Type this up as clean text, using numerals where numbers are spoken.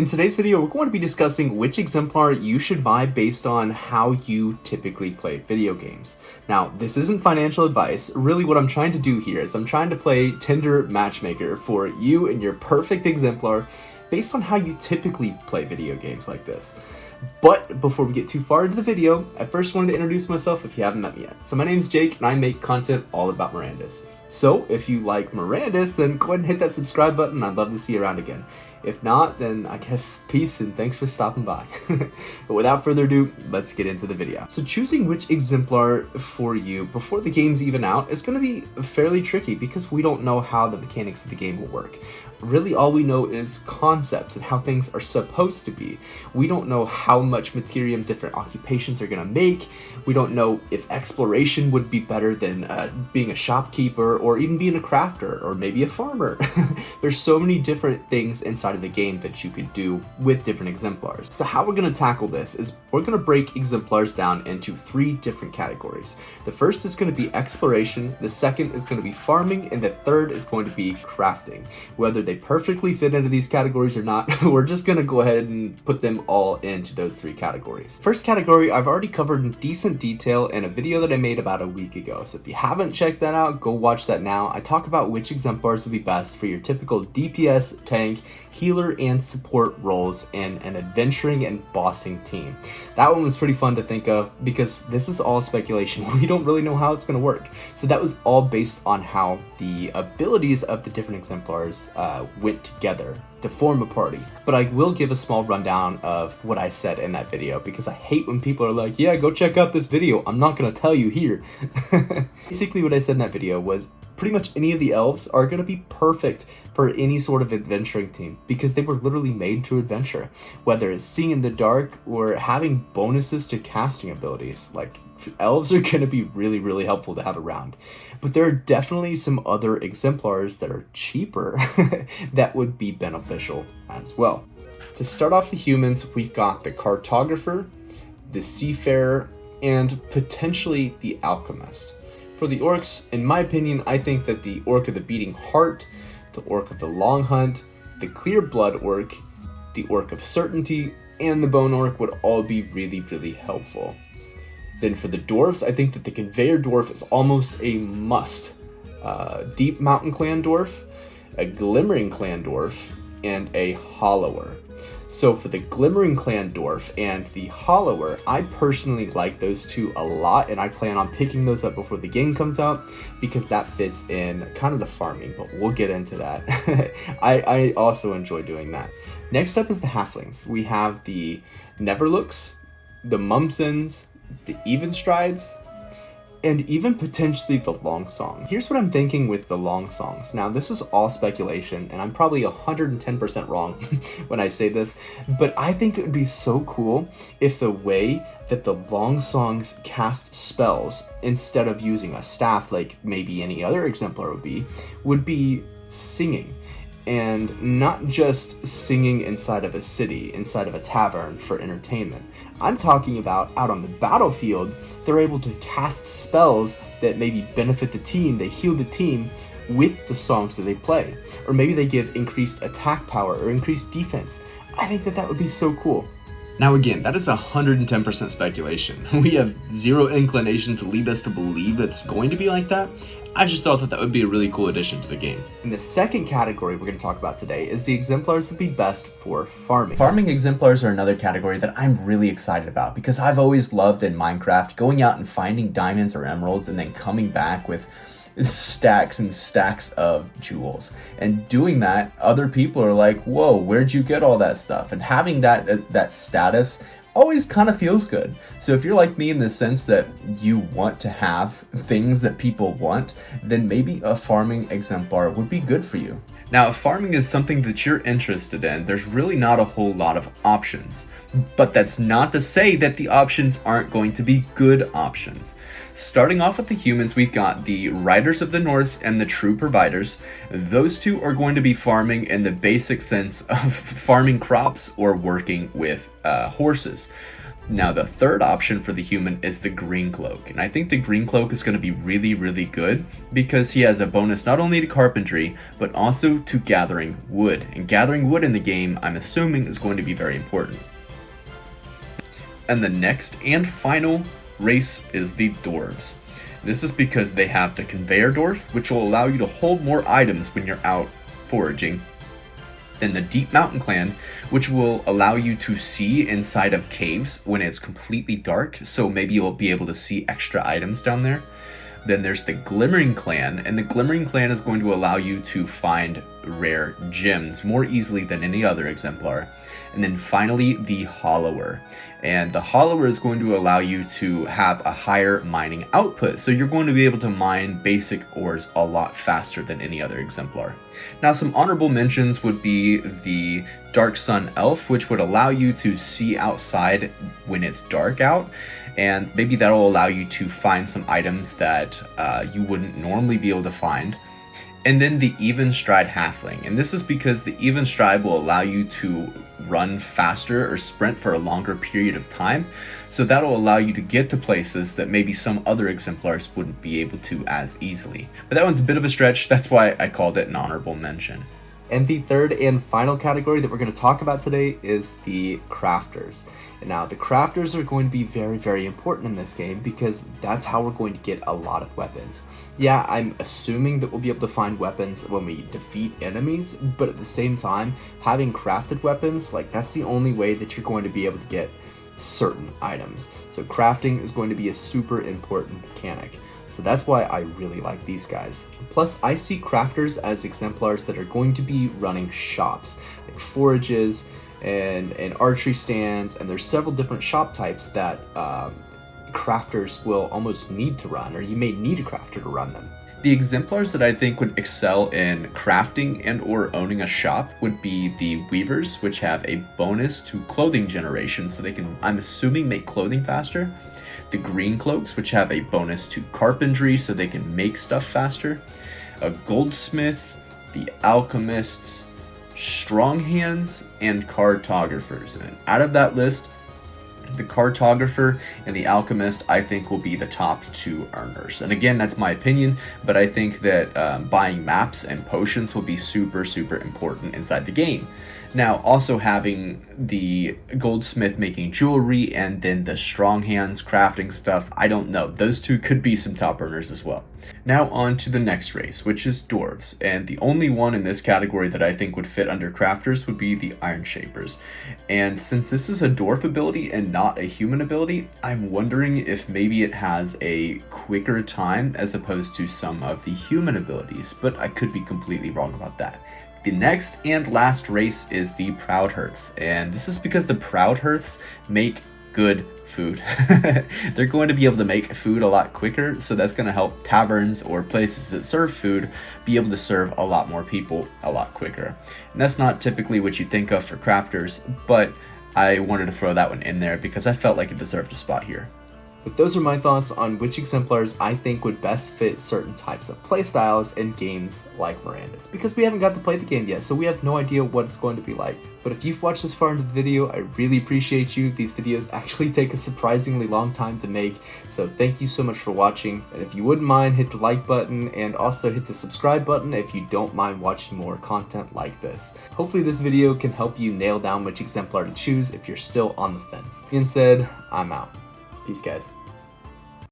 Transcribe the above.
In today's video, we're going to be discussing which exemplar you should buy based on how you typically play video games. Now, this isn't financial advice. Really what I'm trying to do here is I'm trying to play Tinder matchmaker for you and your perfect exemplar based on how you typically play video games like this. But before we get too far into the video, I first wanted to introduce myself if you haven't met me yet. So my name is Jake and I make content all about Mirandus. So if you like Mirandus, then go ahead and hit that subscribe button. I'd love to see you around again. If not, then I guess peace and thanks for stopping by. But without further ado, let's get into the video. So choosing which exemplar for you before the game's even out is going to be fairly tricky because we don't know how the mechanics of the game will work. Really all we know is concepts and how things are supposed to be. We don't know how much materium different occupations are going to make. We don't know if exploration would be better than being a shopkeeper or even being a crafter or maybe a farmer. There's so many different things inside of the game that you could do with different exemplars. So how we're going to tackle this is we're going to break exemplars down into 3 different categories. The first is going to be exploration, the second is going to be farming, and the third is going to be crafting. Whether they perfectly fit into these categories or not, we're just going to go ahead and put them all into those 3 categories. First category I've already covered in decent detail in a video that I made about a week ago, so if you haven't checked that out, go watch that now. I talk about which exemplars would be best for your typical DPS, tank, healer, and support roles in an adventuring and bossing team. That one was pretty fun to think of because this is all speculation. We don't really know how it's going to work. So that was all based on how the abilities of the different exemplars went together to form a party. But I will give a small rundown of what I said in that video because I hate when people are like, yeah, go check out this video. I'm not going to tell you here. Basically what I said in that video was pretty much any of the elves are going to be perfect for any sort of adventuring team because they were literally made to adventure. Whether it's seeing in the dark or having bonuses to casting abilities, like elves are going to be really helpful to have around. But there are definitely some other exemplars that are cheaper that would be beneficial as well. To start off the humans, we've got the cartographer, the seafarer, and potentially the alchemist. For the orcs, in my opinion, I think that the orc of the beating heart, the orc of the long hunt, the clear blood orc, the orc of certainty, and the bone orc would all be really helpful. Then for the dwarves, I think that the conveyor dwarf is almost a must. Deep mountain clan dwarf, a glimmering clan dwarf, and a hollower. So for the glimmering clan dwarf and the hollower, I personally like those two a lot, and I plan on picking those up before the game comes out because that fits in kind of the farming, but we'll get into that. I also enjoy doing that. Next up is the halflings. We have the neverlooks, the mumsens, the even strides, and even potentially the long song. Here's what I'm thinking with the long songs. Now, this is all speculation, and I'm probably 110% wrong when I say this, but I think it would be so cool if the way that the long songs cast spells, instead of using a staff like maybe any other exemplar would be singing. And not just singing inside of a city, inside of a tavern for entertainment. I'm talking about out on the battlefield, they're able to cast spells that maybe benefit the team, they heal the team with the songs that they play. Or maybe they give increased attack power or increased defense. I think that would be so cool. Now again, that is 110% speculation. We have zero inclination to lead us to believe that it's going to be like that. I just thought that would be a really cool addition to the game. And the second category we're going to talk about today is the exemplars that be best for farming. Farming exemplars are another category that I'm really excited about because I've always loved in Minecraft going out and finding diamonds or emeralds and then coming back with stacks and stacks of jewels. And doing that, other people are like, whoa, where'd you get all that stuff? And having that status always kind of feels good. So if you're like me in the sense that you want to have things that people want, then maybe a farming exemplar would be good for you. Now, if farming is something that you're interested in, there's really not a whole lot of options. But that's not to say that the options aren't going to be good options. Starting off with the humans, we've got the Riders of the North and the True Providers. Those two are going to be farming in the basic sense of farming crops or working with horses. Now, the third option for the human is the green cloak, and I think the green cloak is going to be really, really good because he has a bonus not only to carpentry, but also to gathering wood. And gathering wood in the game, I'm assuming, is going to be very important. And the next and final race is the dwarves. This is because they have the conveyor dwarf, which will allow you to hold more items when you're out foraging. Then the Deep Mountain Clan, which will allow you to see inside of caves when it's completely dark, so maybe you'll be able to see extra items down there. Then there's the Glimmering Clan, and the Glimmering Clan is going to allow you to find rare gems more easily than any other exemplar. And then finally, the Hollower. And the Hollower is going to allow you to have a higher mining output, so you're going to be able to mine basic ores a lot faster than any other exemplar. Now, some honorable mentions would be the Dark Sun Elf, which would allow you to see outside when it's dark out, and maybe that'll allow you to find some items that you wouldn't normally be able to find. And then the Even Stride Halfling, and this is because the Even Stride will allow you to run faster or sprint for a longer period of time, so that'll allow you to get to places that maybe some other exemplars wouldn't be able to as easily. But that one's a bit of a stretch, that's why I called it an honorable mention. And the third and final category that we're going to talk about today is the crafters. And now the crafters are going to be very, very important in this game because that's how we're going to get a lot of weapons. Yeah, I'm assuming that we'll be able to find weapons when we defeat enemies, but at the same time, having crafted weapons, like that's the only way that you're going to be able to get certain items. So crafting is going to be a super important mechanic. So that's why I really like these guys. Plus, I see crafters as exemplars that are going to be running shops, like forages and archery stands, and there's several different shop types that crafters will almost need to run, or you may need a crafter to run them. The exemplars that I think would excel in crafting and or owning a shop would be the weavers, which have a bonus to clothing generation, so they can, I'm assuming, make clothing faster. The green cloaks, which have a bonus to carpentry, so they can make stuff faster. A goldsmith, the alchemists, strong hands, and cartographers. And out of that list, the cartographer and the alchemist I think will be the top two earners. And again, that's my opinion, but I think that buying maps and potions will be super, super important inside the game. Now, also having the goldsmith making jewelry and then the strong hands crafting stuff, I don't know. Those two could be some top earners as well. Now on to the next race, which is dwarves. And the only one in this category that I think would fit under crafters would be the Iron Shapers. And since this is a dwarf ability and not a human ability, I'm wondering if maybe it has a quicker time as opposed to some of the human abilities, but I could be completely wrong about that. The next and last race is the Proudhearths, and this is because the Proudhearths make good food. They're going to be able to make food a lot quicker, so that's going to help taverns or places that serve food be able to serve a lot more people a lot quicker. And that's not typically what you think of for crafters, but I wanted to throw that one in there because I felt like it deserved a spot here. But those are my thoughts on which exemplars I think would best fit certain types of playstyles in games like Mirandus. Because we haven't got to play the game yet, so we have no idea what it's going to be like. But if you've watched this far into the video, I really appreciate you. These videos actually take a surprisingly long time to make, so thank you so much for watching. And if you wouldn't mind, hit the like button and also hit the subscribe button if you don't mind watching more content like this. Hopefully this video can help you nail down which exemplar to choose if you're still on the fence. That being said, I'm out. Peace, guys.